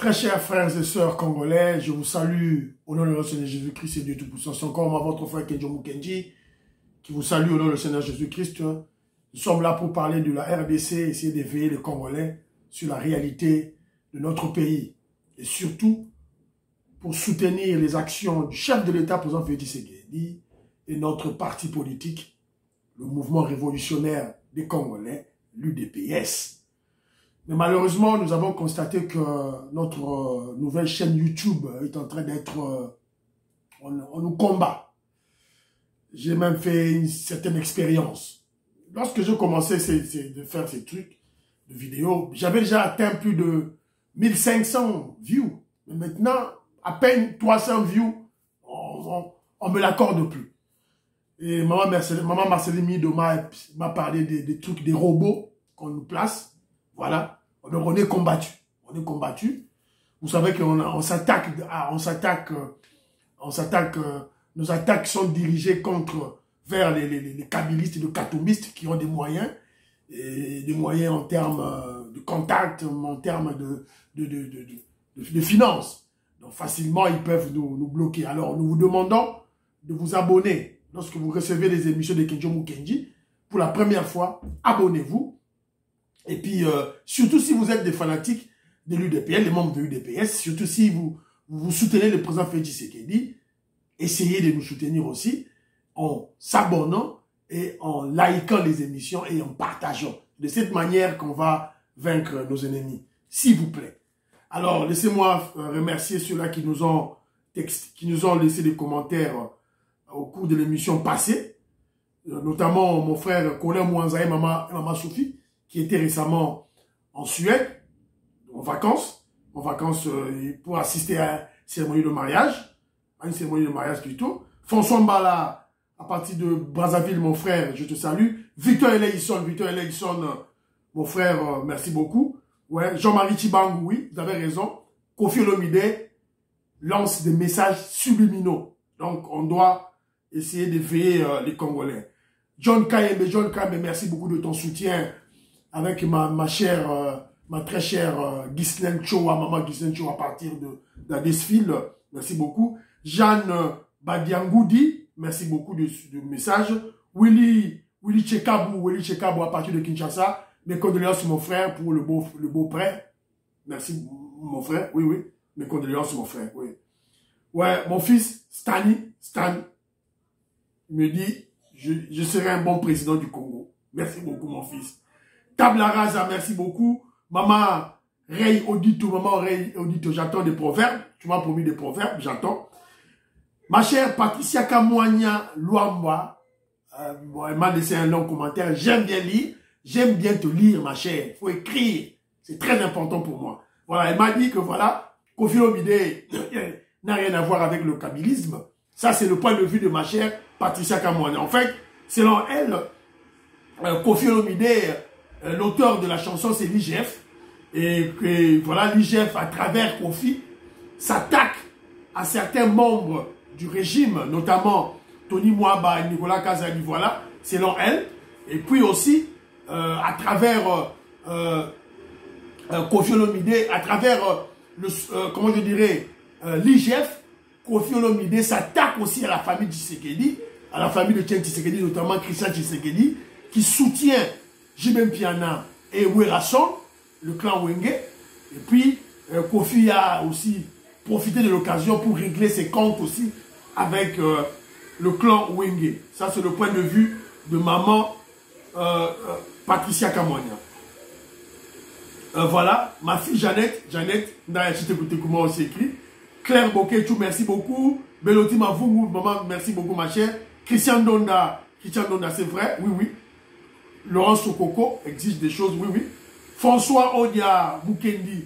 Très chers frères et sœurs congolais, je vous salue au nom de notre Seigneur Jésus-Christ et Dieu Tout-Puissant. C'est encore moi, votre frère Kenjo Mukendi, qui vous salue au nom du Seigneur Jésus-Christ. Nous sommes là pour parler de la RDC, essayer d'éveiller les Congolais sur la réalité de notre pays. Et surtout, pour soutenir les actions du chef de l'État, président Félix Tshisekedi, et notre parti politique, le mouvement révolutionnaire des Congolais, l'UDPS. Mais malheureusement, nous avons constaté que notre nouvelle chaîne YouTube est en train d'être... on nous combat. J'ai même fait une certaine expérience. Lorsque je commençais de faire ces trucs de vidéos, j'avais déjà atteint plus de 1500 views. Mais maintenant, à peine 300 views, on me l'accorde plus. Et maman Marceline Mido m'a parlé des trucs, des robots qu'on nous place. Voilà. Donc on est combattu. On est combattu. Vous savez qu'on s'attaque, nos attaques sont dirigées vers les kabylistes et les katombistes qui ont des moyens, et des moyens en termes de contact, en termes de finances. Donc facilement, ils peuvent nous bloquer. Alors nous vous demandons de vous abonner. Lorsque vous recevez les émissions de Kenjo Mukendi, pour la première fois, abonnez-vous. Et puis, surtout si vous êtes des fanatiques de l'UDPS, les membres de l'UDPS, surtout si vous soutenez le président Félix Tshisekedi, essayez de nous soutenir aussi en s'abonnant et en likant les émissions et en partageant. De cette manière qu'on va vaincre nos ennemis. S'il vous plaît. Alors, laissez-moi remercier ceux-là qui nous ont laissé des commentaires au cours de l'émission passée, notamment mon frère Colin Mouanza et Maman Sophie, qui était récemment en Suède, en vacances pour assister à une cérémonie de mariage, plutôt. François Mbala, à partir de Brazzaville, mon frère, je te salue. Victor Eleison, mon frère, merci beaucoup. Ouais, Jean-Marie Tibangou, oui, vous avez raison. Kofi Olomide lance des messages subliminaux. Donc, on doit essayer d'éveiller les Congolais. John Kayembe, merci beaucoup de ton soutien avec ma très chère Ghislaine Choa, maman Ghislaine Choa, à partir de Desfile. Merci beaucoup. Jeanne Badiangoudi, merci beaucoup du message. Willy Chekabou, à partir de Kinshasa. Mes condoléances, mon frère, pour le beau-frère. Merci, mon frère. Oui. Mes condoléances, mon frère. Oui. Ouais, mon fils, Stan, me dit, je serai un bon président du Congo. Merci beaucoup, mon fils. Tabla Raza, merci beaucoup. Maman Rey Odito, j'attends des proverbes. Tu m'as promis des proverbes, j'attends. Ma chère Patricia Kamwanya Luamba, elle m'a laissé un long commentaire. J'aime bien lire, j'aime bien te lire, ma chère. Il faut écrire, c'est très important pour moi. Voilà, elle m'a dit que voilà, Kofi Olomide n'a rien à voir avec le kabylisme. Ça, c'est le point de vue de ma chère Patricia Kamwanya. En fait, selon elle, Kofi Olomide, l'auteur de la chanson, c'est l'IGF. Et voilà, l'IGF, à travers Kofi, s'attaque à certains membres du régime, notamment Tony Mwaba et Nicolas Kazali, voilà, selon elle. Et puis aussi, à travers Kofi Olomide, à travers, comment je dirais, l'IGF, Kofi Olomide s'attaque aussi à la famille Tshisekedi, à la famille de Tien Tshisekedi, notamment Christian Tshisekedi, qui soutient Jibem Piana et Werasson, le clan Wenge. Et puis, Kofi a aussi profité de l'occasion pour régler ses comptes aussi avec le clan Wenge. Ça, c'est le point de vue de maman Patricia Kamwanya. Voilà, ma fille Jeannette, comment on s'écrit. Claire Boketou, merci beaucoup. Beloti Mavungu, maman, merci beaucoup, ma chère. Christian Donda, c'est vrai, oui. Laurent Sokoko exige des choses, oui. François Odia Mukendi,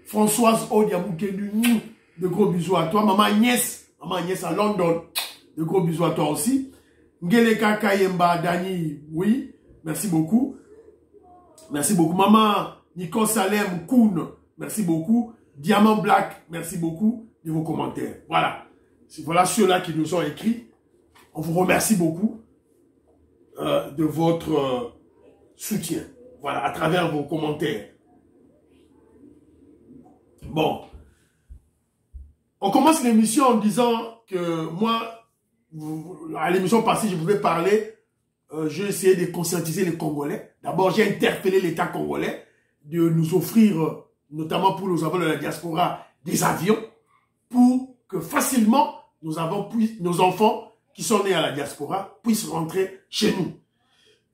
Françoise Odia Mukendi, de gros bisous à toi. Maman Agnès à London, de gros bisous à toi aussi. Ngeleka Kayemba Dani, oui, merci beaucoup. Merci beaucoup. Maman Nicole Salem Koun, merci beaucoup. Diamant Black, merci beaucoup de vos commentaires. Voilà ceux-là qui nous ont écrit. On vous remercie beaucoup de votre soutien. Voilà, à travers vos commentaires. Bon, on commence l'émission en disant que moi, à l'émission passée, je pouvais parler, j'ai essayé de conscientiser les Congolais. D'abord, j'ai interpellé l'État congolais de nous offrir, notamment pour nos enfants de la diaspora, des avions pour que facilement nos enfants qui sont nés à la diaspora puissent rentrer chez nous.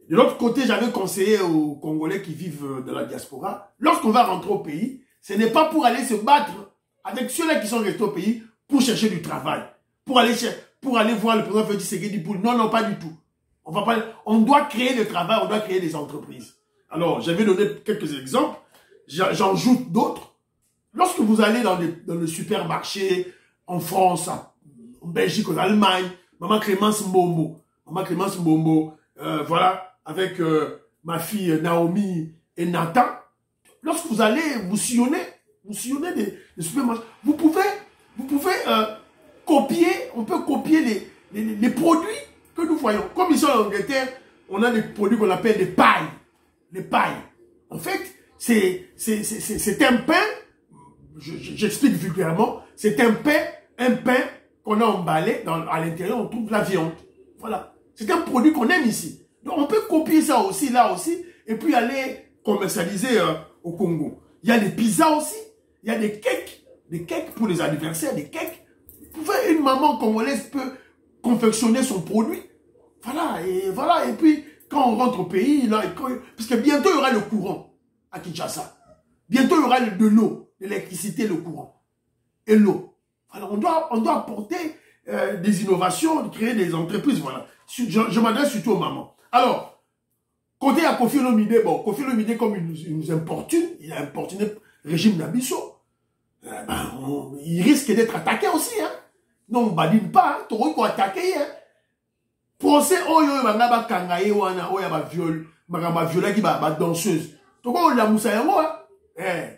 De l'autre côté, j'avais conseillé aux Congolais qui vivent dans la diaspora, lorsqu'on va rentrer au pays, ce n'est pas pour aller se battre avec ceux-là qui sont restés au pays pour chercher du travail, pour aller voir le président Félix Tshisekedi pour... Non, non, pas du tout. On doit créer du travail, on doit créer des entreprises. Alors, j'avais donné quelques exemples, j'en joute d'autres. Lorsque vous allez dans le supermarché, en France, en Belgique, en Allemagne, Maman Clémence Mbombo, voilà, avec ma fille Naomi et Nathan, lorsque vous allez, vous sillonnez des supermarchés, vous pouvez copier, on peut copier les produits que nous voyons. Comme ici en Angleterre, on a des produits qu'on appelle des pailles. Les pailles. En fait, c'est un pain, j'explique vulgairement, c'est un pain qu'on a emballé, à l'intérieur on trouve la viande. Voilà. C'est un produit qu'on aime ici. Donc on peut copier ça aussi, là aussi, et puis aller commercialiser au Congo. Il y a des pizzas aussi, il y a des cakes pour les anniversaires, des cakes. Une maman congolaise peut confectionner son produit. Voilà, et puis quand on rentre au pays, là, parce que bientôt il y aura le courant à Kinshasa. Bientôt il y aura de l'eau, l'électricité, le courant et l'eau. Voilà, on doit apporter des innovations, créer des entreprises, voilà. Je m'adresse surtout aux mamans. Alors, côté à Kofi Olomide, bon, Kofi Olomide, comme il nous importune, il a importuné le régime d'Abisso, il risque d'être attaqué aussi, hein. Non, on ne badine pas, hein. Toro, il faut attaquer, hein. Procès, oh, yo, ba kangaye, wana, oh, ya ba viol, ba viola qui ba danseuse. Toko, on la moussa yango, hein.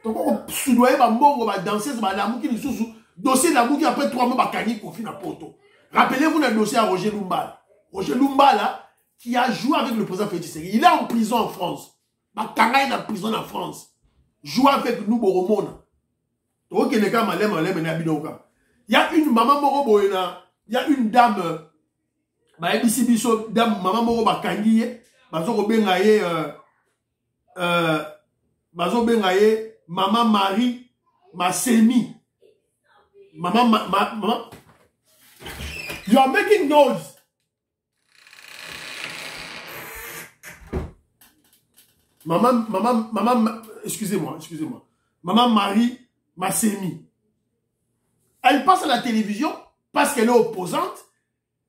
Toko, on soudoye ba mbongo, ba danseuse, ba l'amour qui nous sous dossier l'amour qui après 3 mois, ba kani Kofi na poto. Rappelez-vous le dossier à Roger Lumbala. Roger Lumbala, qui a joué avec le président Félix Tshisekedi. Il est en prison en France. Bakanga est en prison en France. Joue avec nous, Boromona. Il y a une maman Moro, il y a une dame, dame maman Moro Bakangi, maman Marie Massemi. Maman. You are making noise. Maman, excusez-moi. Maman Marie Massemi. Elle passe à la télévision parce qu'elle est opposante.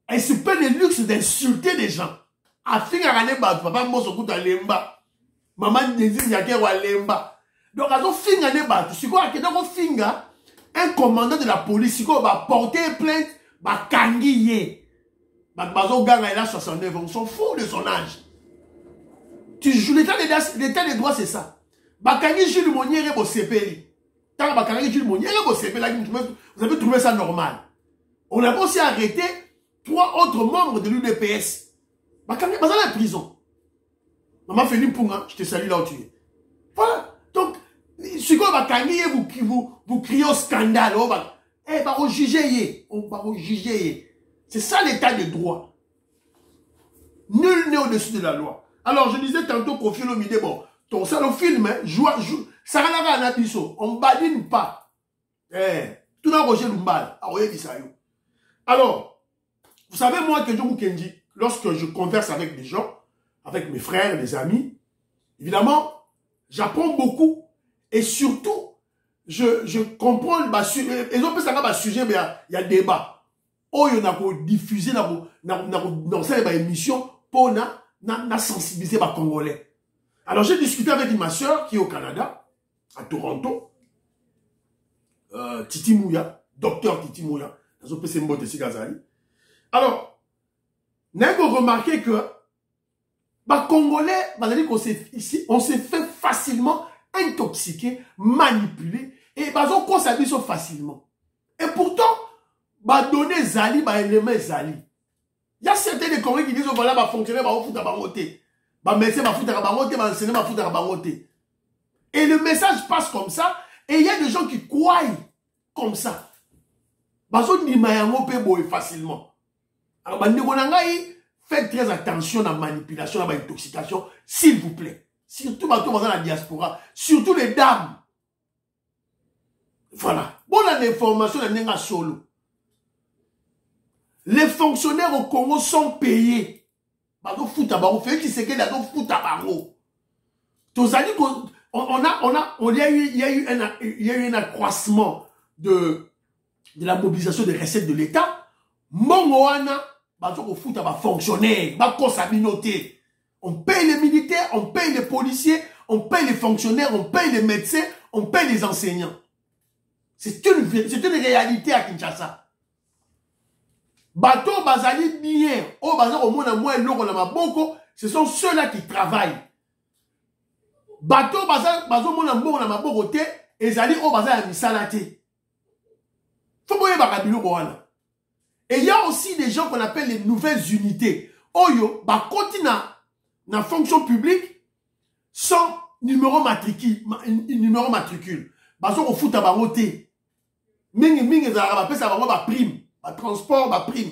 Elle se paie le luxe d'insulter des gens. Papa Mosokuta Lemba. Maman Nézine Yakewa Lemba. Donc, elle a finga ne batu. Si quoi, un commandant de la police, si quoi, va porter plainte, va kangiye. Bazo Ganga, il a 69 ans. On s'en fout de son âge. Tu joues l'état des droits, c'est ça. Bakangi Jules Moniere Bosepeli. Tant Bakangi Jules Moniere Bosepeli, vous avez trouvé ça normal. On a aussi arrêté 3 autres membres de l'UDPS. Bakangi, dans la prison. Maman Félix Punga, je te salue là où tu es. Voilà. Donc, si quoi Bakangi, vous criez au scandale. Eh, on va juger. C'est ça l'état de droit. Nul n'est au-dessus de la loi. Alors, je disais tantôt Kofi Olomide, bon, ton seul film, hein, ça va à Nabiso, on ne badine pas. Tout dans Roger Lumbal, alors, vous savez, moi, que Kenji, lorsque je converse avec des gens, avec mes frères, mes amis, évidemment, j'apprends beaucoup, et surtout, je comprends, ils ont fait ça sujet, mais il y a débat. Oh, il y a diffusé dans cette émission, pour sensibiliser les Congolais. Alors, j'ai discuté avec ma soeur qui est au Canada, à Toronto, Titi Mouya, docteur Titi Mouya, dans un PC Mbote Sigazali. Alors, nous avons remarqué que les Congolais, on s'est fait facilement intoxiquer, manipuler, et on s'habille facilement. Et pourtant, donner Zali, élément Zali. Il y a certains des Congolais qui disent, voilà, va fonctionner, va foutre à baroter. Va médecin, va foutre à baroter, va enseigner, va foutre à baroter. Et le message passe comme ça. Et il y a des why comme ça? Bazo ni mayango pe boy facilement. Alors bandeko na ngai, faites très attention à la manipulation, à l'intoxication, s'il vous plaît. Surtout dans la diaspora, surtout les dames. Voilà. Bon, l'information n'est solo. Les fonctionnaires au Congo sont payés. Il y a eu un accroissement de la mobilisation des recettes de l'État. Mongoana, fonctionnaires, on paye les militaires, on paye les policiers, on paye les fonctionnaires, on paye les médecins, on paye les enseignants. C'est une réalité à Kinshasa. Bateau bazali bien, oh bazali au monde moins lourd na maboko, ce sont ceux-là qui travaillent. Bateau bazali mona mbongo na maboko te, ezali oh bazali misala te. Faut boye bakabilo wana. Et il y a aussi des gens qu'on appelle les nouvelles unités. Oyo ba kontina na fonction publique sans numéro matricule. Bazo ko futa bango te. Mingi za ba pesa bango ba prime. Ba transport, ba prime.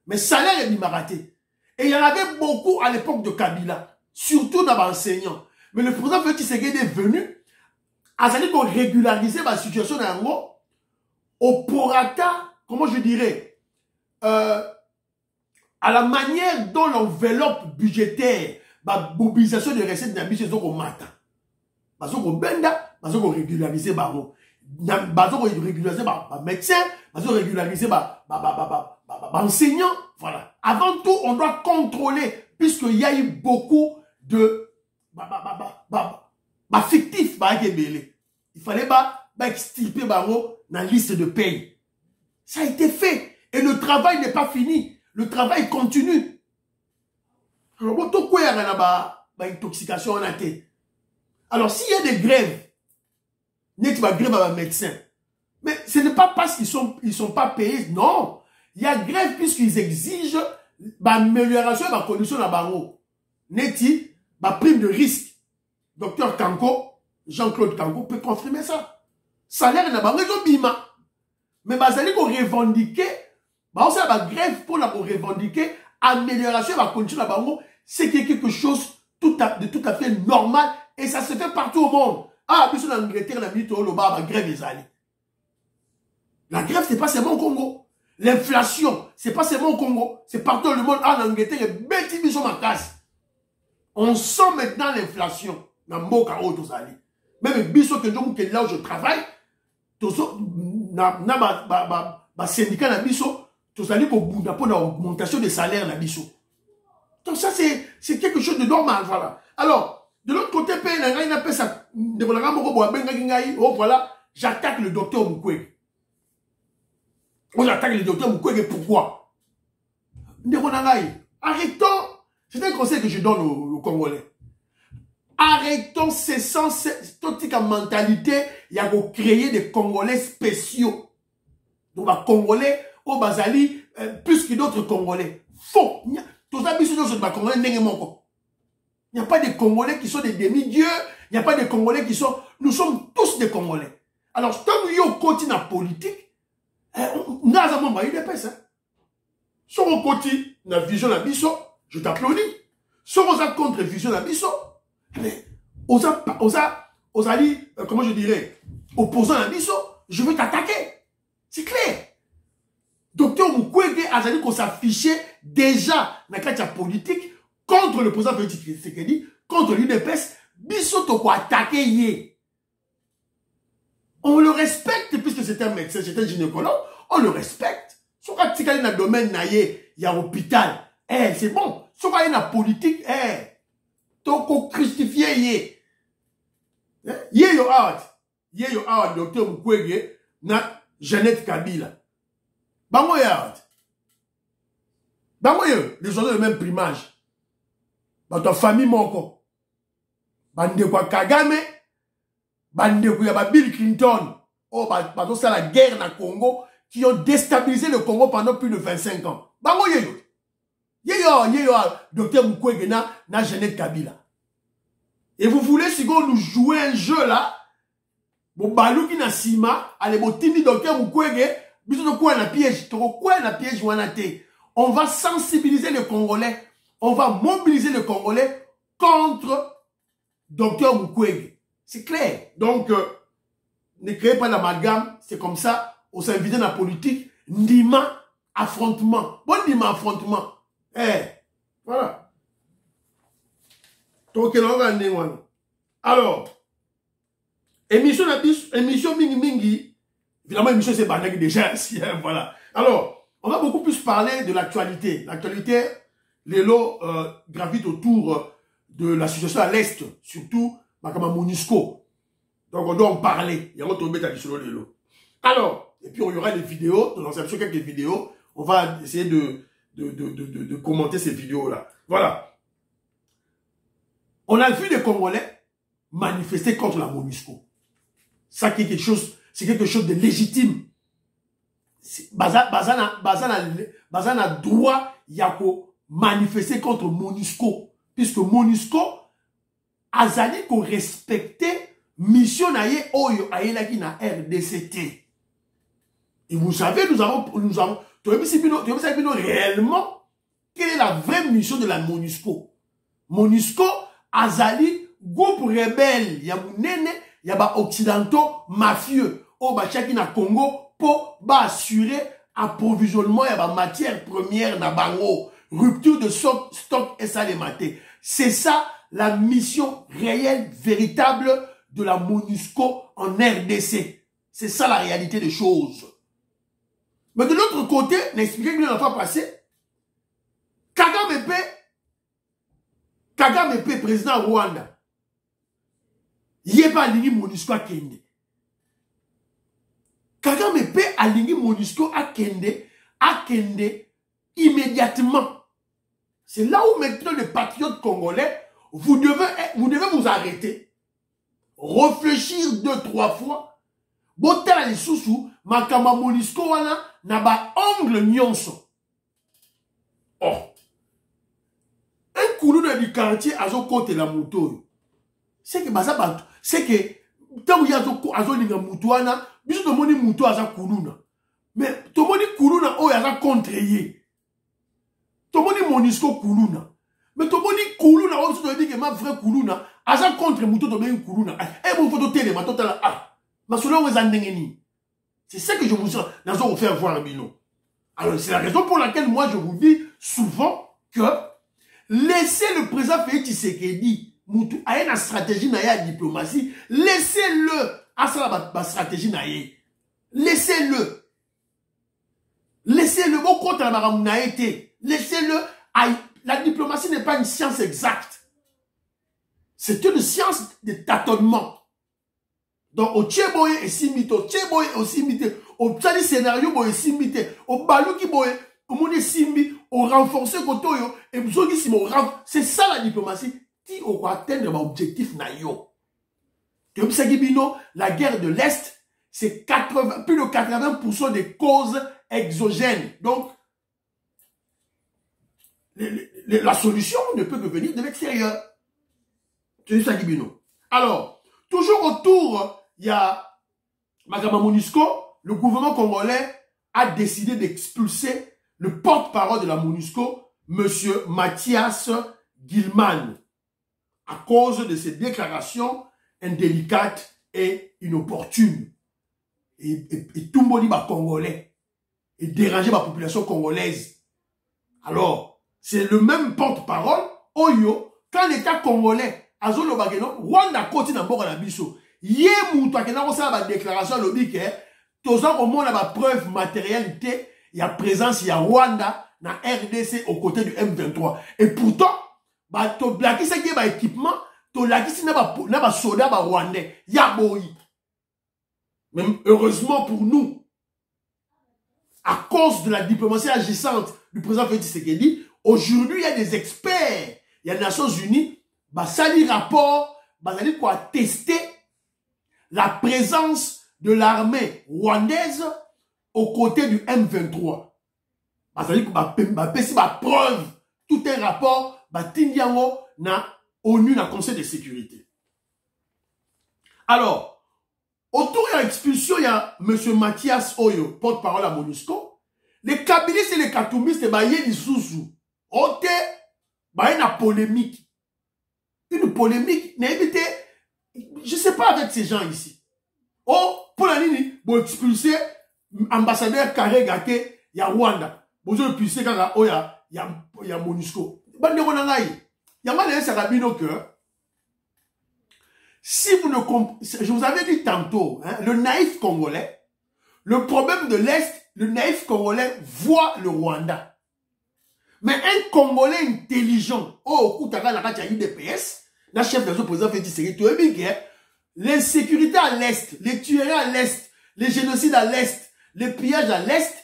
Mais salaire est maraté. Et il y en avait beaucoup à l'époque de Kabila. Surtout dans les enseignants. Mais le président Félix Tshisekedi est venu. A dit qu'on régularisait la situation dans l'ango. Au prorata, comment je dirais, à la manière dont l'enveloppe budgétaire, la mobilisation des recettes de la mission, c'est qu'on matin. Parce qu'on benda, parce qu'on régularisait barreau. Bazo régulariser ba médecin, bazo régulariser ba enseignant, voilà. Avant tout, on doit contrôler puisqu'il y a eu beaucoup de fictif il fallait extirper dans la liste de paye. Ça a été fait et le travail n'est pas fini, le travail continue. Alors pourquoi il y a une intoxication en athée? Alors s'il y a des grèves, n'est pas grève à un médecin. Mais ce n'est pas parce qu'ils sont pas payés. Non. Il y a grève puisqu'ils exigent l'amélioration de la condition de la barreau. N'est-il prime de risque. Docteur Kanko, Jean-Claude Kanko peut confirmer ça. Salaire n'a pas bima. Mais vous allez revendiquer, aussi la grève pour la revendiquer amélioration de la condition de la barreau. C'est quelque chose de tout à fait normal et ça se fait partout au monde. Ah, puis sur l'Angleterre, la grève est allée. La grève, c'est pas seulement au Congo. L'inflation, c'est pas seulement au Congo. C'est partout dans le monde. Ah, l'Angleterre est bêtise, ils sont en casse. On sent maintenant l'inflation. Dans le monde, même biso que là où je travaille, na syndicat na biso, tous allés pour l'augmentation des salaires na biso. Donc ça, c'est quelque chose de normal, voilà. Alors, de l'autre côté, oh voilà, j'attaque le docteur Mukwege. J'attaque le docteur Mukwege, pourquoi? Arrêtons, c'est un conseil que je donne aux Congolais. Arrêtons, cessons cette mentalité, il y a créer des Congolais spéciaux. Donc, les Congolais, au Bazali, plus que d'autres Congolais. Faux. Tout ça, il n'y a pas de Congolais qui sont des demi-dieux. Il n'y a pas de Congolais qui sont... Nous sommes tous des Congolais. Alors, tant que nous continuons la politique, nous avons eu des pèses. Si on continue la vision de la biso, je t'applaudis. Si on a contre la vision de la biso, comment je dirais, opposant à la biso, je veux t'attaquer. C'est clair. Docteur Mukwege a dit qu'on s'affichait déjà dans la politique contre le président Félix Tshisekedi, contre l'UDPS, biso quoi attaquer. On le respecte puisque c'est un médecin, c'est un gynécologue, on le respecte. Si on a dans le domaine, il y a un hôpital, c'est bon. Si on a une politique, toko christifié, yo out, docteur Mukwege, na Jeannette Kabila. Bango yard. Bango les ont le même primage. Dans ta famille, moko. Bande kwa Kagame, bande kwa Bill Clinton. Oh, bah, ça la guerre dans le Congo, qui ont déstabilisé le Congo pendant plus de 25 ans. Bango yo, docteur Mukwege na Jeannette Kabila. Et vous voulez, si vous nous jouez un jeu là, Bon, balou qui na sima, allez, bon, tindi docteur Mukwege, bisous quoi na piège, quoi na piège wanate. On va sensibiliser les Congolais, on va mobiliser les Congolais contre docteur Mukwege. C'est clair. Donc, ne créez pas l'amalgame, c'est comme ça, on s'invite dans la politique, Ndima, affrontement. Bon, Ndima, affrontement. Voilà. Donc, alors, émission Mingi Mingi, évidemment, émission c'est Banag déjà, voilà. Alors, on va beaucoup plus parler de l'actualité. L'actualité, les lots gravitent autour de la situation à l'Est, surtout, Makama Monusco. Donc, on doit en parler. Il y a un autre bête à les lots. Alors, et puis, il y aura des vidéos, nous avons quelques vidéos. On va essayer de commenter ces vidéos-là. Voilà. On a vu les Congolais manifester contre la MONUSCO. Ça, c'est quelque chose de légitime. Bazana droit, yako manifester contre MONUSCO. Puisque MONUSCO, azali ko respecter mission naye oyo ayelaki na RDCT. Et vous savez, nous avons réellement quelle est la vraie mission de la MONUSCO. MONUSCO, azali, groupe rebelle, ya munene, ya ba occidentaux mafieux, au bachaki na Congo, pour assurer approvisionnement ya ba matière première na bango, rupture de stock et ça les maté. C'est ça la mission réelle, véritable de la MONUSCO en RDC. C'est ça la réalité des choses. Mais de l'autre côté, n'expliquez que la fois passée, Kagame P, président Rwanda, il n'y a pas aligné MONUSCO à Kende. Kagame P aligné MONUSCO à Kende immédiatement. C'est là où maintenant les patriotes congolais, vous devez vous arrêter, réfléchir 2-3 fois. Botela les sous makama MONUSCO wana na ba ongle nyonso. Oh. Un koulouna du quartier azo kote la moto. C'est que baza bato, c'est que tant que azo linga moto wana, biso to moni moto aza koulouna. Mais to moni koulouna o aza contre ye. To moni MONUSCO koulouna. Mais to moni koulouna o to dit que ma vrai koulouna aza contre moto to moni koulouna. Eh bon photo télé ma totala ah. C'est ça que je vous faire voir, Bino. Alors, c'est la raison pour laquelle moi, je vous dis souvent que laissez le président Félix Tshisekedi, Moutou, à une stratégie na diplomatie, laissez-le à sa stratégie na laissez-le. Laissez-le, au compte la laissez-le. La diplomatie n'est pas une science exacte. C'est une science de tâtonnement. Donc, au Tcheboye et Simite, au Tcheboye aussi mité, au Tchali scénario boye Simite, au Balouki boye, au Mone Simbi, au renforcer Kotoyo, et Bzogissimo, c'est ça la diplomatie, qui aura atteindre l'objectif nayo. Comme ça, Gibino, la guerre de l'Est, c'est plus de 80% des causes exogènes. Donc, la solution ne peut que venir de l'extérieur. C'est ça, Gibino. Alors, toujours autour, il y a Makama MONUSCO, le gouvernement congolais a décidé d'expulser le porte-parole de la MONUSCO, M. Mathias Gilman, à cause de ses déclarations indélicates et inopportunes. Et tout le monde est congolais. Et déranger la population congolaise. Alors, c'est le même porte-parole, Oyo, quand l'État congolais, Azolo Bageno, Rwanda côté d'abord à la biso. Yé moutou akena ko sa ba déclaration lobi ke tozan au moins la preuve matérialité, il y a présence il y a Rwanda na RDC aux côtés du M23. Et pourtant, ba to blaki se ki ba équipement, to laki si na ba soda ba rwandais, ya boyi. Même heureusement pour nous, à cause de la diplomatie agissante du président Félix Tshisekedi, aujourd'hui il y a des experts, il y a les Nations Unies, bah sali rapport, bah sali quoi tester la présence de l'armée rwandaise aux côtés du M23. Bah sali bah pesi bah preuve tout un rapport bah tindiango na ONU na Conseil de sécurité. Alors autour de l'expulsion, il y a M. Mathias Oyo, porte-parole à MONUSCO. Les kabylistes et les katoumistes, il y a des sous-sous. Ok, il y a une polémique. Une polémique, je ne sais pas avec ces gens ici. Oh, pour la ligne, pour expulser ambassadeur Carré Gate, il y a Rwanda. Vous avez expulsé quand il y a MONUSCO. Il y a mal à Sarabino que si vous ne comprenez, je vous avais dit tantôt, hein, le naïf congolais, le problème de l'Est, le naïf congolais voit le Rwanda. Mais un Congolais intelligent, oh, Koutaka Nakacha IDPS, la chef de son président fait dire, l'insécurité à l'Est, les tueries à l'Est, les génocides à l'Est, les pillages à l'Est,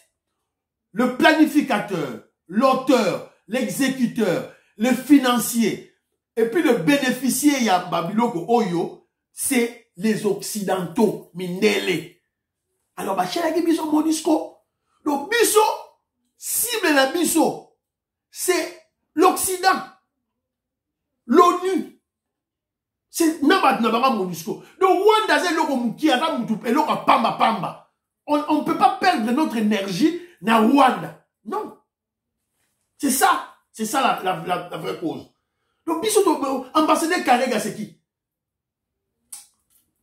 le planificateur, l'auteur, l'exécuteur, le financier, et puis le bénéficiaire, il y a Babiloko Oyo, c'est les Occidentaux, Mindele. Alors, Bachela qui biso MONUSCO. Donc, biso, cible la biso, c'est l'Occident, l'ONU. C'est Nababa MONUSCO. Donc, Rwanda, c'est l'oko mouki, l'oko pamba pamba. On ne peut pas perdre notre énergie dans Rwanda. Non. C'est ça. C'est ça la vraie cause. Donc, biso, ambassadeur Karega, c'est qui?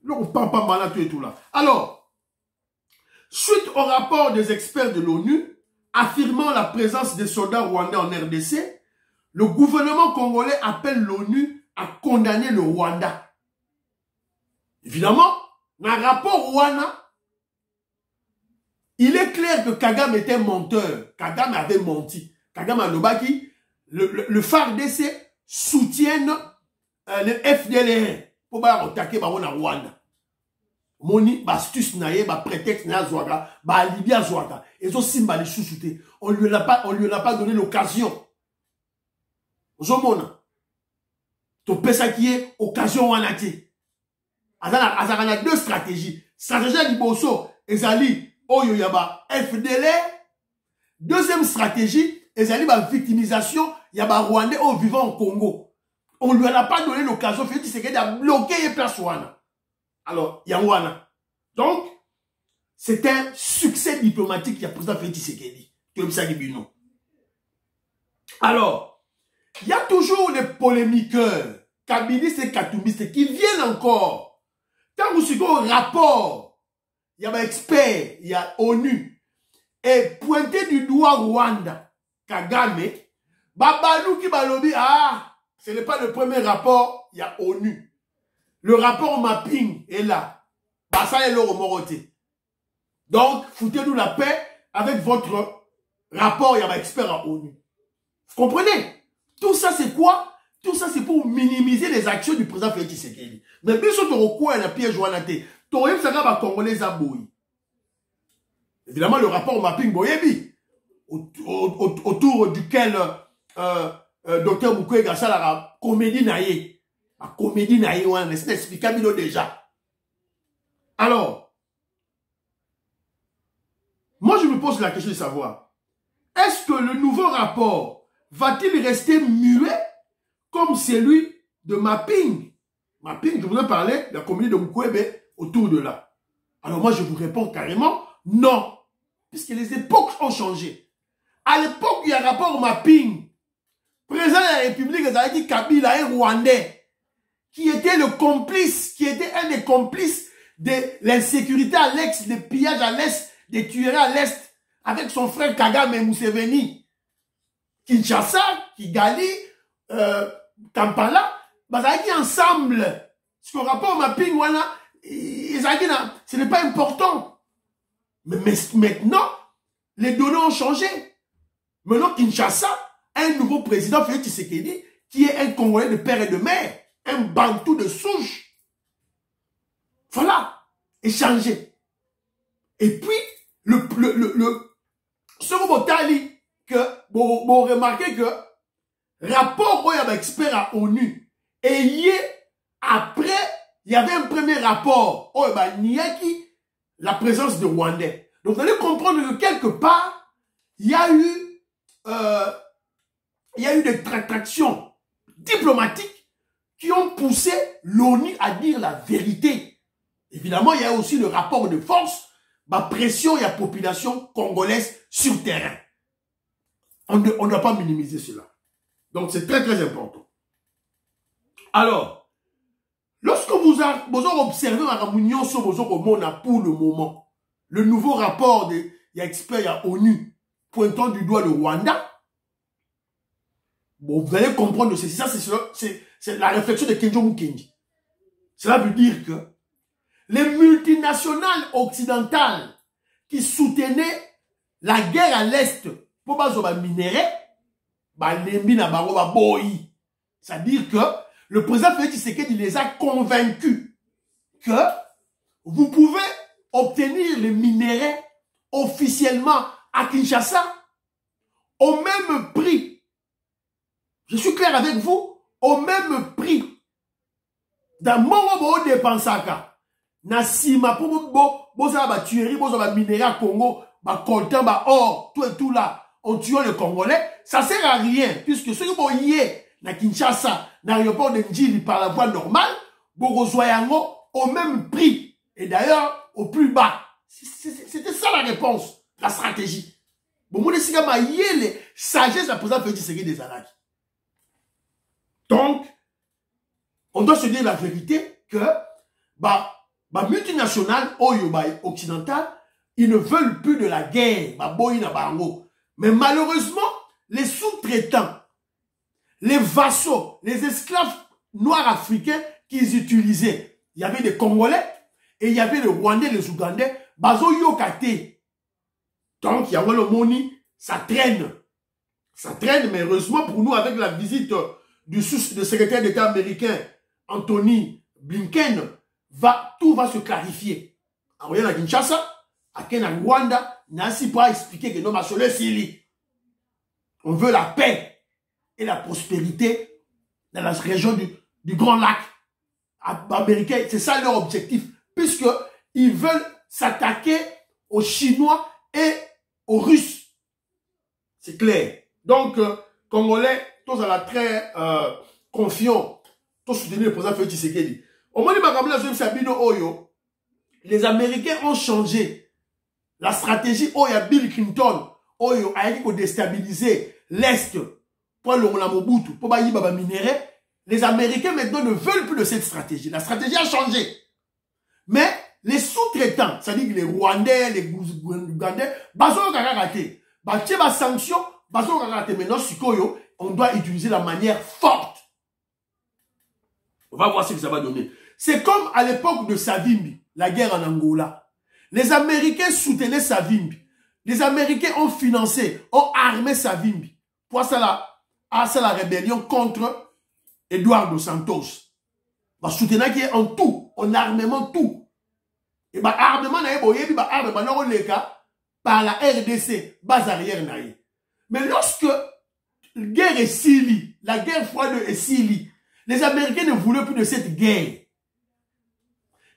L'oko pamba pamba, tout et tout là. Alors, suite au rapport des experts de l'ONU, affirmant la présence des soldats rwandais en RDC, le gouvernement congolais appelle l'ONU à condamner le Rwanda. Évidemment, dans le rapport Rwanda, il est clair que Kagame était menteur. Kagame avait menti. Kagame Alobaki, le FARDC soutiennent le FDLR pour attaquer Rwanda. Moni, astuce naye, prétexte na zouaga, alibi à zouaga. Et so simba les sous-soutés. On lui a pas donné l'occasion. Zomona. To pesa qui est occasion wanati. Azana deux stratégies. Stratégie liboso, ezali, oyo yaba FDLR. Deuxième stratégie, ezali ba victimisation, yaba Rwandais au vivant au Congo. On lui a pas donné l'occasion, fait qu'il s'est a bloqué les places wana. Alors, Yangwana. Donc, c'est un succès diplomatique qui a président Félix Tshisekedi. Alors, il y a toujours des polémiqueurs, kabylistes et katoumistes qui viennent encore. Quand vous suivez au rapport, il y a des experts, il y a ONU, et pointer du doigt Rwanda, Kagame, Babalou qui balobi, ce n'est pas le premier rapport, il y a ONU. Le rapport mapping est là. Ça est le remoroté. Donc, foutez-nous la paix avec votre rapport, il y a un expert à ONU. Vous comprenez? Tout ça, c'est quoi? Tout ça, c'est pour minimiser les actions du président Félix Tshisekedi. Mais bien sûr, tu recours à la piège Joanate. Tu aurais ça va Congolais à Boui. Évidemment, le rapport mapping Boyebi, autour duquel Dr Mukwege Salara, comédie naïe. La comédie naïwane, c'est explicable déjà. Alors, moi je me pose la question de savoir, est-ce que le nouveau rapport va-t-il rester muet comme celui de Mapping? Mapping, je vous ai parlé de la comédie de Mukwege autour de là. Alors moi je vous réponds carrément, non. Puisque les époques ont changé. À l'époque, il y a un rapport Mapping. Président de la République, ils avaient dit Kabila est rwandais. Qui était le complice, qui était un des complices de l'insécurité à l'Est, des pillages à l'Est, des tueries à l'Est, avec son frère Kagame et Museveni. Kinshasa, Kigali, Kampala, ils ont dit ensemble. Ce qu'on rapport mapping, voilà, ils ont dit, ce n'est pas important. Mais maintenant, les données ont changé. Maintenant, Kinshasa, un nouveau président, Félix Tshisekedi, qui est un Congolais de père et de mère. Un bantou de souche. Voilà. Échanger. Et puis, ce Botali, que, vous remarquez que, rapport, il y avait expert à ONU. Et après, il y avait un premier rapport, Niaki, la présence de Rwandais. Donc, vous allez comprendre que quelque part, il y a eu des tractations diplomatiques qui ont poussé l'ONU à dire la vérité. Évidemment, il y a aussi le rapport de force, la pression et la population congolaise sur terrain. On ne doit pas minimiser cela. Donc, c'est très, très important. Alors, lorsque vous observez la réunion sur vos pour le moment, le nouveau rapport des experts à ONU pointant du doigt le Rwanda, bon, vous allez comprendre ceci. Ça, c'est la réflexion de Kenjo Mukendi. Cela veut dire que les multinationales occidentales qui soutenaient la guerre à l'Est pour bazoba minerais, c'est-à-dire que le président Félix Tshisekedi les a convaincus que vous pouvez obtenir les minéraux officiellement à Kinshasa au même prix. Je suis clair avec vous, au même prix. Dans mon dépensaka, na sima pour bosa ba tuerie, bosa ba minéraux Congo, ba coltan, ba or, tout et tout là, on tue les Congolais, ça sert à rien, puisque ceux qui vont y aller na Kinshasa, na l'aéroport de Ndjili par la voie normale, Borozoyango au même prix, et d'ailleurs au plus bas. C'était ça la réponse, la stratégie. Bon, mon essai ma yele, sagesse la présidente Félix Tshisekedi des Alaki. Donc, on doit se dire la vérité que multinationales occidentales, ils ne veulent plus de la guerre. Mais malheureusement, les sous-traitants, les vassaux, les esclaves noirs africains qu'ils utilisaient, il y avait des Congolais et il y avait les Rwandais, les Ougandais, bazo yokate. Donc, il y a le moni, ça traîne. Ça traîne, mais heureusement pour nous, avec la visite du secrétaire d'État américain, Anthony Blinken, tout va se clarifier. En voyant à Kinshasa, à Rwanda, Nancy pas expliquer que non, on veut la paix et la prospérité dans la région du Grand Lac américain. C'est ça leur objectif, puisqu'ils veulent s'attaquer aux Chinois et aux Russes. C'est clair. Donc, Congolais, tous à la très confiants, tous soutenir le président Félix Tshisekedi. Au moment où les Américains ont changé la stratégie Oya Bill Clinton, Oyo a été pour déstabiliser l'Est, pour le Mobutu, pour Baba minerais. Les Américains maintenant ne veulent plus de cette stratégie. La stratégie a changé. Mais les sous-traitants, c'est-à-dire les Rwandais, les Ougandais, sanctions, maintenant, on doit utiliser la manière forte. On va voir ce que ça va donner. C'est comme à l'époque de Savimbi, la guerre en Angola. Les Américains soutenaient Savimbi. Les Américains ont financé, ont armé Savimbi. Pour ça, la rébellion contre Eduardo Santos. Bah, soutenant qui est en tout, en armement tout. Et bah, armement, par la RDC, base arrière, mais lorsque la guerre est Syrie, la guerre froide est Syrie, les Américains ne voulaient plus de cette guerre.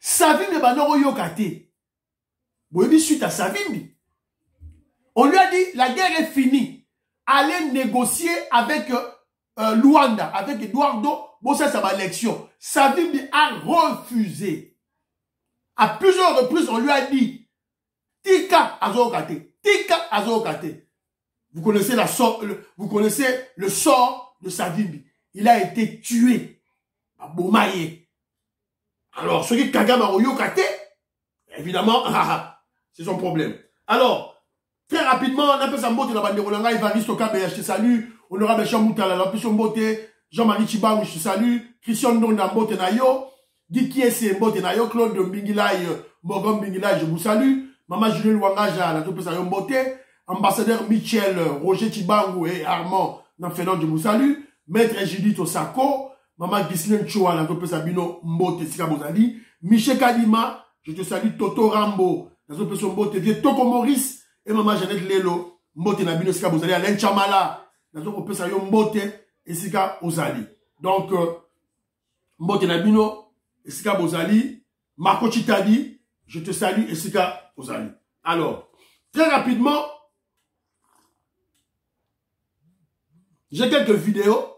Savimbi banoro yokate. Boyebi suite à Savimbi. On lui a dit, la guerre est finie. Allez négocier avec Luanda, avec Eduardo, bon ça va l'élection. Savimbi a refusé. À plusieurs reprises, on lui a dit, Tika azokate, Tika azokate. Vous connaissez le sort de Savimbi. Il a été tué à Bomaye. Alors, ce qui Kagame Oyokate, évidemment, c'est son problème. Alors, très rapidement, on appelle ça Mbote, la bande de Rolanga, Ivaniste Okabe, je te salue. Honorable Chamoutala, la puissance Mbote, Jean-Marie Chibang, je te salue. Christian Ndonda Mbote Nayo, Guy Kiese Mbote Nayo, Claude Mbingilay, Morgan Mbingilay, je vous salue. Maman Julien Ouangaja, la puissance Mbote. Ambassadeur Michel, Roger Chibangu et Armand Nanfenon, je vous salue. Maître Judith Osako, Maman Ghislaine Choua, la puissance Sabino Mbote, Sika Bozali. Michel Kadima, je te salue. Toto Rambo, la puissance Mbote, Vieux Toko Maurice. Et Maman Jeannette Lelo, Mbote Nabino, Sika Bozali. Alain Chamala, la puissance Mbote, et Sika Bozali. Donc, Mbote Nabino, et Sika Bozali. Marco Chitadi, je te salue, et Sika Bozali. Alors, très rapidement, j'ai quelques vidéos.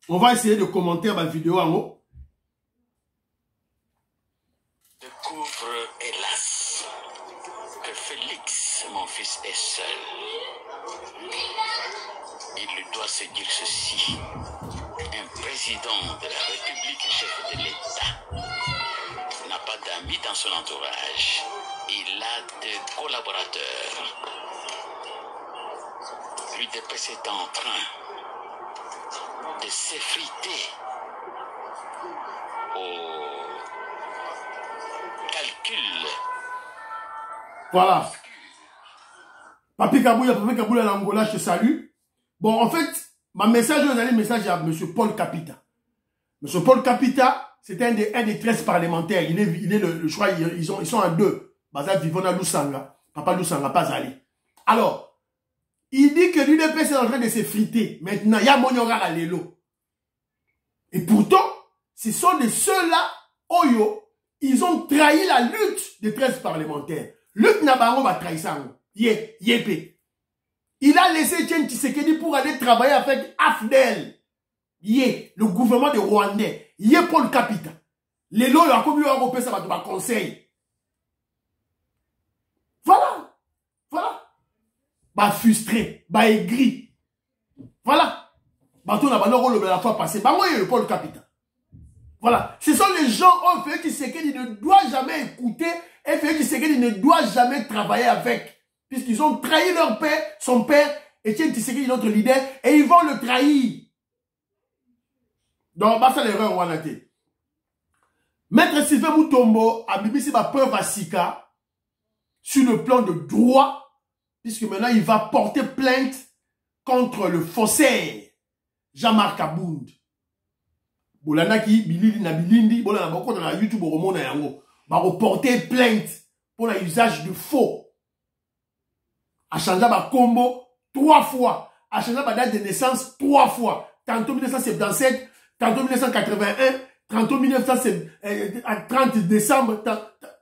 On va essayer de commenter ma vidéo en haut. découvre, hélas, que Félix, mon fils, est seul. Il lui doit se dire ceci. Un président de la République, chef de l'État, n'a pas d'amis dans son entourage. Il a des collaborateurs. L'UDPS est en train de s'effriter au calcul. Voilà. Papi Kabouya l'Angola, je te salue. Bon, en fait, ma message, vous allez message à M. Paul Kapita. M. Paul Kapita, c'est un des 13 parlementaires. Il est je crois, ils sont à 2. Baza Vivona Lusanga. Papa Lusanga, pas allé. Alors, il dit que l'UDPS est en train de s'effriter. Maintenant, il y a Monyora à l'élo. Et pourtant, ce sont de ceux-là, Oyo, ils ont trahi la lutte des 13 parlementaires. Lutte Nabango va trahir ça. Yépé. Il a laissé Etienne Tshisekedi pour aller travailler avec AFDEL. Le gouvernement de Rwandais. Paul Kapita. Les lois, il y a comme européen, ça va te conseil. Voilà. Bah frustré, bah aigri. Voilà. Bah tout n'a la fois passée. Bah moi, il y a le Paul Kapita. Voilà. Ce sont les gens, Félix Tshisekedi ne doit jamais écouter et Félix Tshisekedi ne doit jamais travailler avec. Puisqu'ils ont trahi leur père, son père, Etienne Tshisekedi, notre leader, et ils vont le trahir. Donc, bah, c'est l'erreur, Wanate. Maître Sylvain Mutombo a BBC ma preuve à Sika sur le plan de droit, puisque maintenant il va porter plainte contre le faussaire Jean-Marc Abound. Bolana qui bilili na bilindi, bolana boko na YouTube au monde yango, va reporter plainte pour l'usage de faux. A changé ma combo 3 fois, a changé ma date de naissance 3 fois, tantôt 1977, tantôt 1981, tantôt 30 décembre,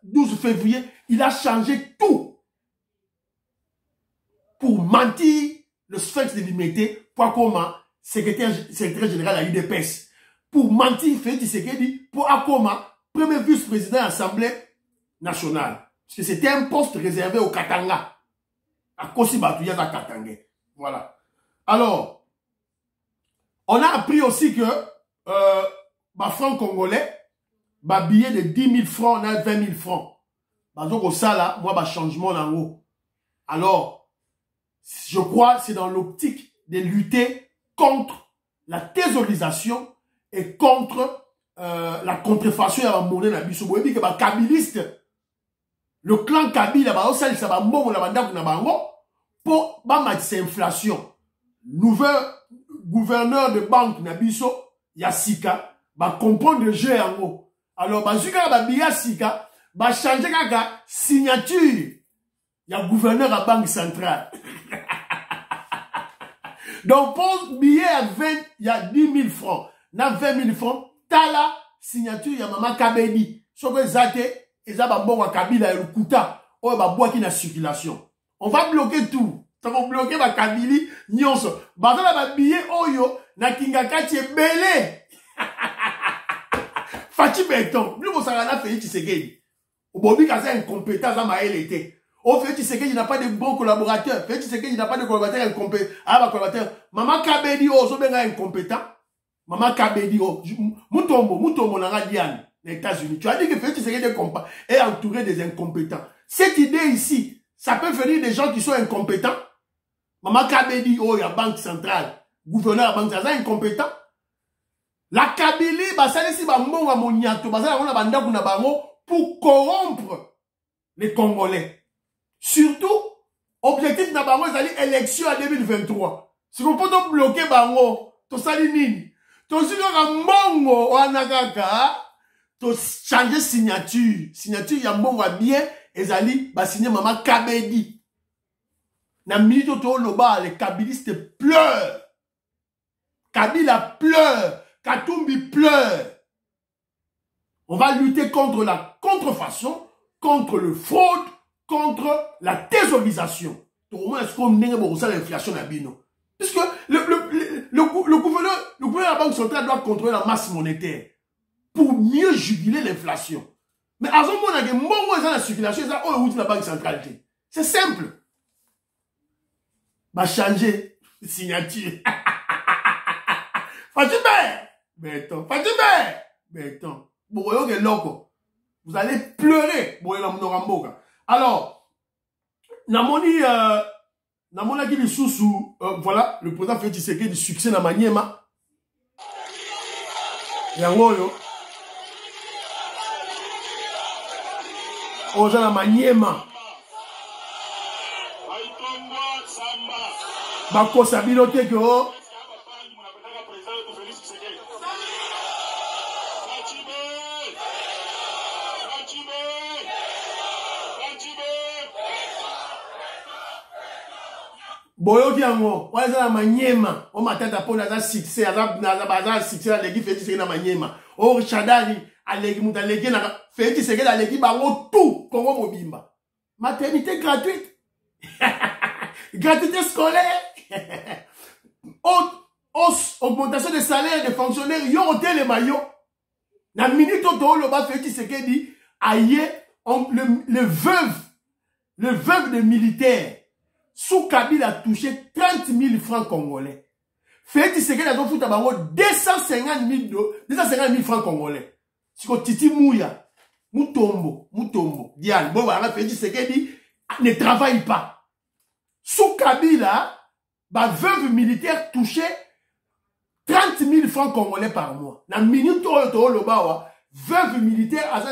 12 février, il a changé tout pour mentir le Sphinx de l'immunité, pour comment secrétaire général à l'UDPS, pour mentir Félix Tshisekedi, pour Akoma, premier vice-président de l'Assemblée nationale. Parce que c'était un poste réservé au Katanga. À Kosibatuya à Katanga. Voilà. Alors, on a appris aussi que franc congolais, billet de 10 000 francs, on a 20 000 francs. Donc, au ça là, moi, changement en haut. Alors, je crois que c'est dans l'optique de lutter contre la thésaurisation et contre la contrefaçon à la monnaie na biso. Vous voyez que kabiliste, le clan Kabila, ça va mourir pour cette inflation. Nouvel gouverneur de banque na biso, Yassika, va comprendre le jeu en haut. Alors, Sika, va changer la signature. Il y a gouverneur à banque centrale. Donc, pour billet à 20, il y a 10 000 francs. Na 20 000 francs, t'as la signature, il y a Maman Kabedi. Sauf que Zate, et ça va bon à Kabila et le Kouta. Oh, va boire qui na circulation. On va bloquer tout. Ça va bloquer ma Kabili, nyonso. Baza la billet, oyo, na Kingakati est belé. Fati Beton. Plus vous savez, Félix Tshisekedi. Au Bobi, quand c'est incompétent, ça m'a été. Au Félix Tshisekedi, il n'a pas de bons collaborateurs. Félix Tshisekedi, il n'a pas de collaborateurs incompétents. Ah, ma collaborateur. Maman Kabedi, oh, so benga incompétent. Maman Kabedi, oh, Mutombo, nanga Diane, les États-Unis. Tu as dit que Félix Tshisekedi est entouré des incompétents. Cette idée ici, ça peut venir des gens qui sont incompétents. Maman Kabedi, oh, il y a Banque Centrale, gouverneur Banque Centrale, incompétent. La Kabylie, ça laisse mbongo moniato, pour corrompre les Congolais. Surtout, objectif na bango c'est l'élection en 2023. Si on peut bloquer bango, to sali nini? To sika mbongo wanakaka, to changer signature. Signature ya mbongo bien, ezali ba signer Maman Kabedi. Na milito to loba les kabilistes pleurent. Kabila pleure. Katumbi pleure. On va lutter contre la contrefaçon, contre le fraude, contre la thésaurisation. Comment est-ce qu'on n'est pas l'inflation à Bino? Puisque le gouverneur de la Banque centrale doit contrôler la masse monétaire pour mieux juguler l'inflation. Mais à ce moment-là, il y a la circulation, ça, oh, où la banque centrale. C'est simple. Va changer signature. Fatime! Béton. Fatime! Béton. Vous allez pleurer. Alors, Namoni qui est sous, voilà, le président fait du succès dans Maniema. Yangoyo. Oja na Maniema. Bakosa bilote que oh. Boyo ki yango, wale za na Maniema, o matata po na za succès, za succès la legi feti seke na Maniema. O Chadari alegi muta legi na feti seke la legi bango tout Congo mobimba. Maternité gratuite. Gratuité scolaire. Augmentation des salaires des fonctionnaires, yo ôté les maillots. Na minute to le ba feti seke di aye le veuve des militaires. Sous Kabila a touché 30 000 francs congolais. Félix Tshisekedi a foutu 250 000 francs congolais. Si on Titi Mouya, Moutombo, Diane, bon, voilà, Félix Tshisekedi ne travaille pas. Sous Kabila, veuve militaire touché 30 000 francs congolais par mois. Dans minute veuve militaire a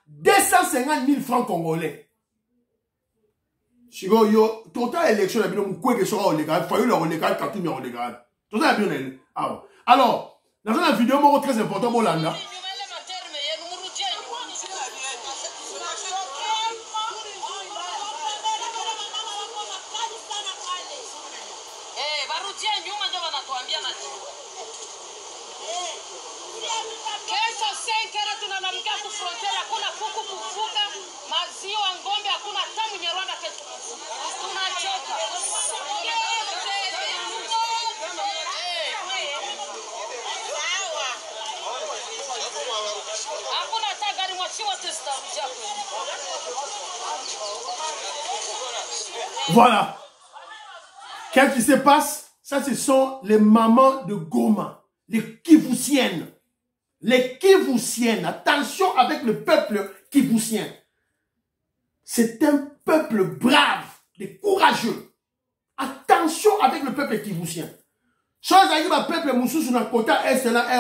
250 000 francs congolais. Chigo yo, total élection, il y a un sera légal, il faut le légal, quand tout est légal. Total bien. Alors, dans une vidéo très importante, Molanda. Voilà. Qu'est-ce qui se passe? Ça, ce sont les mamans de Goma, les Kivusiennes. Les Kivusiennes. Attention avec le peuple Kivusien. C'est un peuple brave, des courageux. Attention avec le peuple Kivusien. Chose à dire, le peuple Moussou sur notre côté, c'est la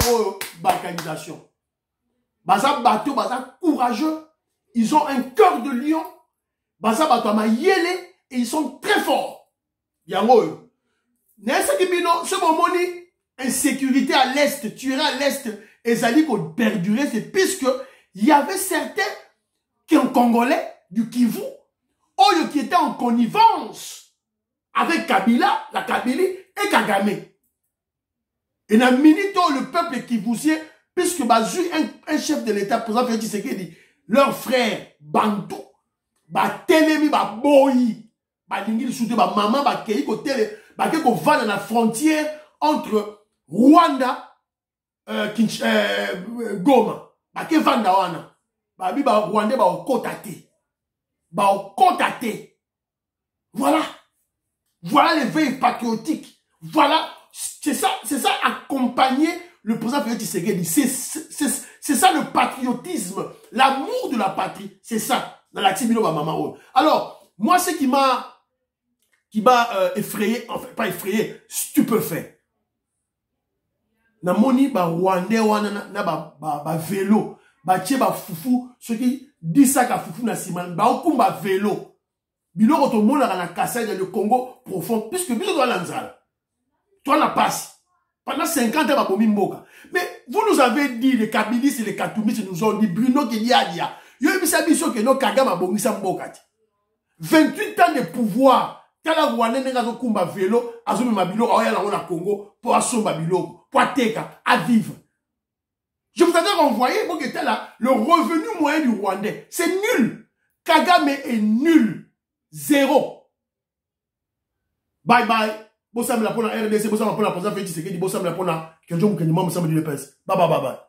balkanisation. Baza bateau, baza courageux. Ils ont un cœur de lion. Baza bateau ma yélé. Et ils sont très forts. Yango. Ce moment, insécurité à l'Est, tuerie à l'Est, et ça dit qu'on perdurait, c'est puisque il y avait certains qui sont congolais, du Kivu, qui étaient en connivence avec Kabila, la Kabylie et Kagame. Et dans minute, le peuple kivusien, puisque Bazu, un chef de l'État, pour exemple, dit, leur frère, Bantou, Telemi, Boyi, maman va dans la frontière entre Rwanda Goma Rwanda voilà les veilles patriotiques. Voilà, c'est ça accompagner le président Félix Tshisekedi. C'est ça le patriotisme, l'amour de la patrie. C'est ça dans la Tibilo maman. Alors moi, ce qui m'a effrayé, enfin pas effrayé, stupéfait. Na moni ba Rwandais wana na vélo, ba tie ba fufu, ceux qui disent ça ka fufu na siman, ba okumba vélo. Biloko to mona na Kasai dans le Congo profond, puisque biso doit lanzala. Toi la passe. Pendant 50 ans ba komi mboka. Mais vous nous avez dit les Kabilistes et les Katumbistes nous ont dit Bruno Kiliadia. Yo ebisa biso ke no Kagame bongisa mboka. 28 ans de pouvoir. Tala Rwanda nenga zo kumba vélo, azumi mabilo aoya na na Congo pour asomba biloko, pour ateka, à vivre. Je vous avais renvoyé pour que là le revenu moyen du Rwandais, c'est nul. Kagame est nul. Zéro. Bye bye. Bossam la pona RDC, bossam la pona président Félix Tshisekedi, bossam la pona Kenjo Mukenyima, bossam de l'EPS. Bye bye bye bye.